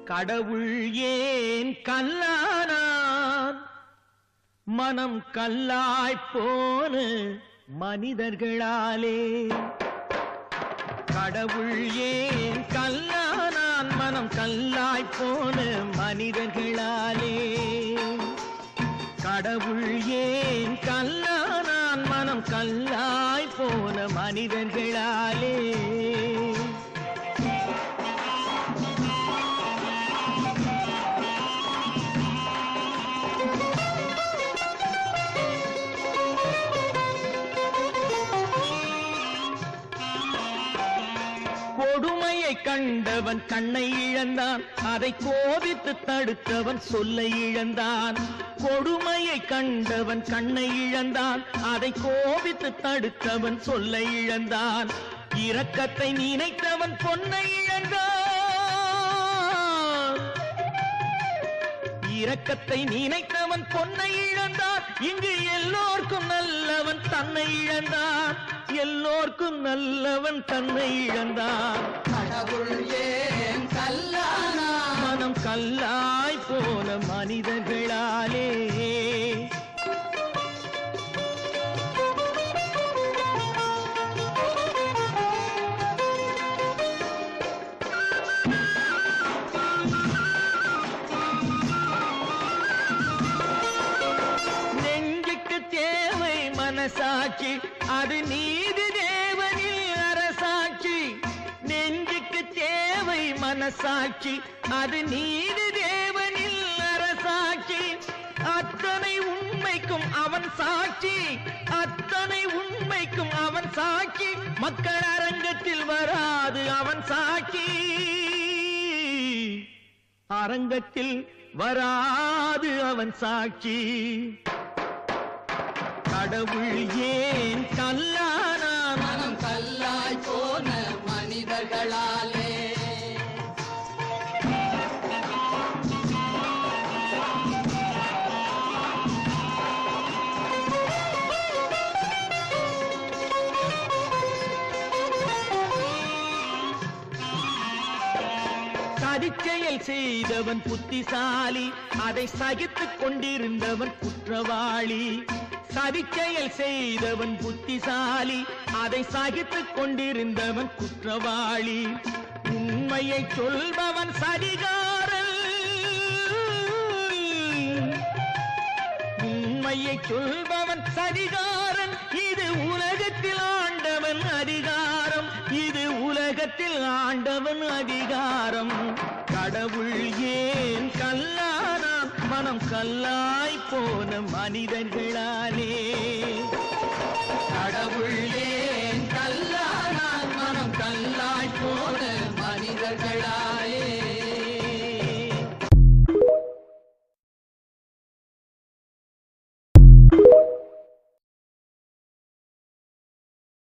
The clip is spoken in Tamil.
கடவுள் ஏன் கல்லானான் மனம் கல்லாய்ப் போன மனிதர்களாலே கடவுள் ஏன் கல்லானான் மனம் கல்லாய்ப் போன மனிதர்களாலே கடவுள் ஏன் கல்லானான் மனம் கல்லாய்ப் போன மனிதர்களாலே கொடுமையை கண்டவன் கண்ணை இழந்தான் அதை கோபித்து தடுத்தவன் சொல்லை இழந்தான் கொடுமையை கண்டவன் கண்ணை இழந்தான் அதை கோபித்து தடுத்தவன் சொல்லை இழந்தான் இரக்கத்தை நினைத்தவன் பொன்னை இழந்தான் இரக்கத்தை நினைத்தவன் பொன்னை இழந்தான் இங்கு எல்லோர்க்கும் நல்லவன் தன்னை இழந்தான் எல்லோர்க்கும் நல்லவன் தன்னை இழந்தான் கடவுள் ஏன் கல்லானான் மனம் கல்லாய் போன மனிதர்களாலே நெஞ்சுக்கு தேவை மனசாட்சி அது நீதி தேவனில் அரசாட்சி நெஞ்சுக்கு தேவை மனசாட்சி அது நீதி தேவனில் அரசாட்சி அத்தனை உண்மைக்கும் அவன் சாட்சி அத்தனை உண்மைக்கும் அவன் சாட்சி மக்கள் அரங்கத்தில் வராது அவன் சாட்சி அரங்கத்தில் வராது அவன் சாட்சி கடவுள் ஏன் கல்லானான் மனம் கல்லாய் போன மனிதர்களாலே சதிச்செயல் செய்தவன் புத்திசாலி அதை சகித்துக் கொண்டிருந்தவன் குற்றவாளி சதிச்செயல் செய்தவன் புத்திசாலி அதை சகித்துக் கொண்டிருந்தவன் குற்றவாளி உண்மையை சொல்பவன் சதிகாரன் உண்மையை சொல்பவன் சதிகாரன் இது உலகத்தில் ஆண்டவன் அதிகாரம் இது உலகத்தில் ஆண்டவன் அதிகாரம் கடவுள் ஏன் கல்லானான் மனம் கல்லாய் போன மனிதர்களாலே கடவுள் ஏன் கல்லானான் மனம் கல்லாய் போன மனிதர்களாலே